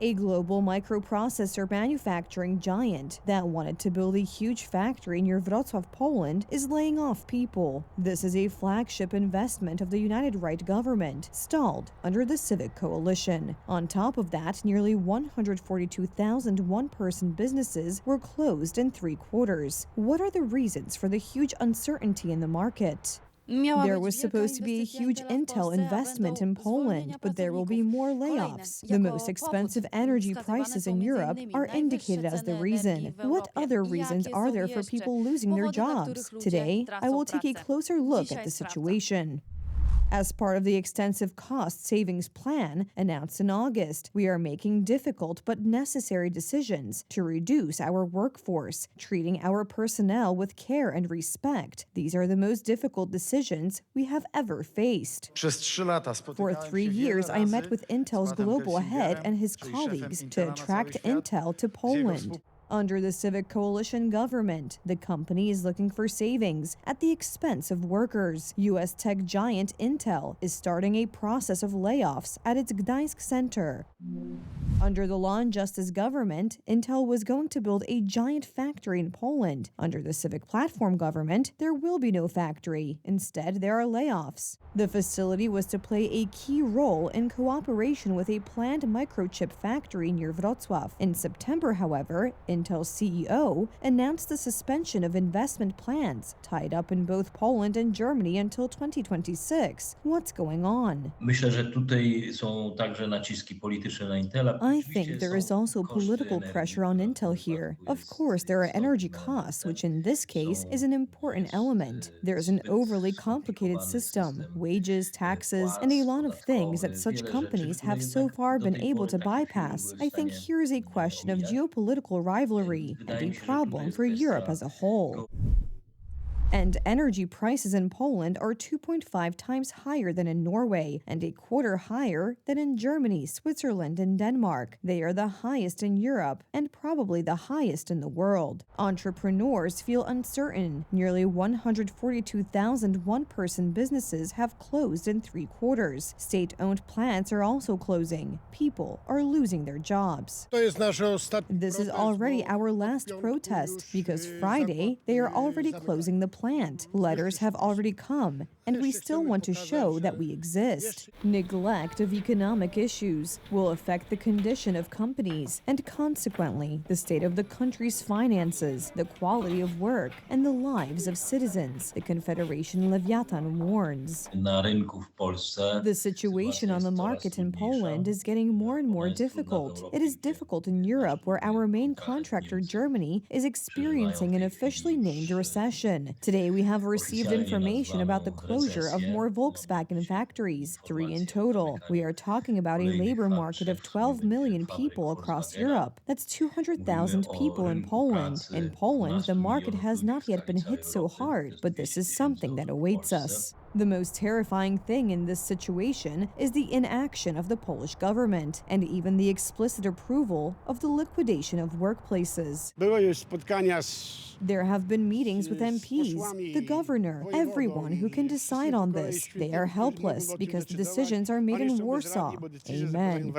A global microprocessor manufacturing giant that wanted to build a huge factory near Wrocław, Poland, is laying off people. This is a flagship investment of the United Right government, stalled under the Civic Coalition. On top of that, nearly 142,000 one-person businesses were closed in 3 quarters. What are the reasons for the huge uncertainty in the market? There was supposed to be a huge Intel investment in Poland, but there will be more layoffs. The most expensive energy prices in Europe are indicated as the reason. What other reasons are there for people losing their jobs? Today, I will take a closer look at the situation. As part of the extensive cost savings plan announced in August, we are making difficult but necessary decisions to reduce our workforce, treating our personnel with care and respect. These are the most difficult decisions we have ever faced. For 3 years, I met with Intel's global head and his colleagues to attract Intel to Poland. Under the Civic Coalition government, the company is looking for savings at the expense of workers. U.S. tech giant Intel is starting a process of layoffs at its Gdańsk center. Under the Law and Justice government, Intel was going to build a giant factory in Poland. Under the Civic Platform government, there will be no factory. Instead, there are layoffs. The facility was to play a key role in cooperation with a planned microchip factory near Wrocław. In September, however, Intel's CEO announced the suspension of investment plans tied up in both Poland and Germany until 2026. What's going on? Myślę, że tutaj są także naciski polityczne na Intela. I think there is also political pressure on Intel here. Of course, there are energy costs, which in this case is an important element. There's an overly complicated system, wages, taxes, and a lot of things that such companies have so far been able to bypass. I think here is a question of geopolitical rivalry and a problem for Europe as a whole. And energy prices in Poland are 2.5 times higher than in Norway and a quarter higher than in Germany, Switzerland, and Denmark. They are the highest in Europe and probably the highest in the world. Entrepreneurs feel uncertain. Nearly 142,000 one-person businesses have closed in 3 quarters. State-owned plants are also closing. People are losing their jobs. This is already our last protest because Friday they are already closing the plant. Letters have already come, and we still want to show that we exist. Neglect of economic issues will affect the condition of companies and consequently the state of the country's finances, the quality of work, and the lives of citizens, the Confederation Lewiatan warns. Na rynku w Polsce The situation on the market in Poland is getting more and more difficult. It is difficult in Europe, where our main contractor, Germany, is experiencing an officially named recession. Today, we have received information about the closure of more Volkswagen factories, 3 in total. We are talking about a labor market of 12 million people across Europe. That's 200,000 people in Poland. In Poland, the market has not yet been hit so hard, but this is something that awaits us. The most terrifying thing in this situation is the inaction of the Polish government and even the explicit approval of the liquidation of workplaces. There have been meetings with MPs, the governor, everyone who can decide on this. They are helpless because the decisions are made in Warsaw. Amen.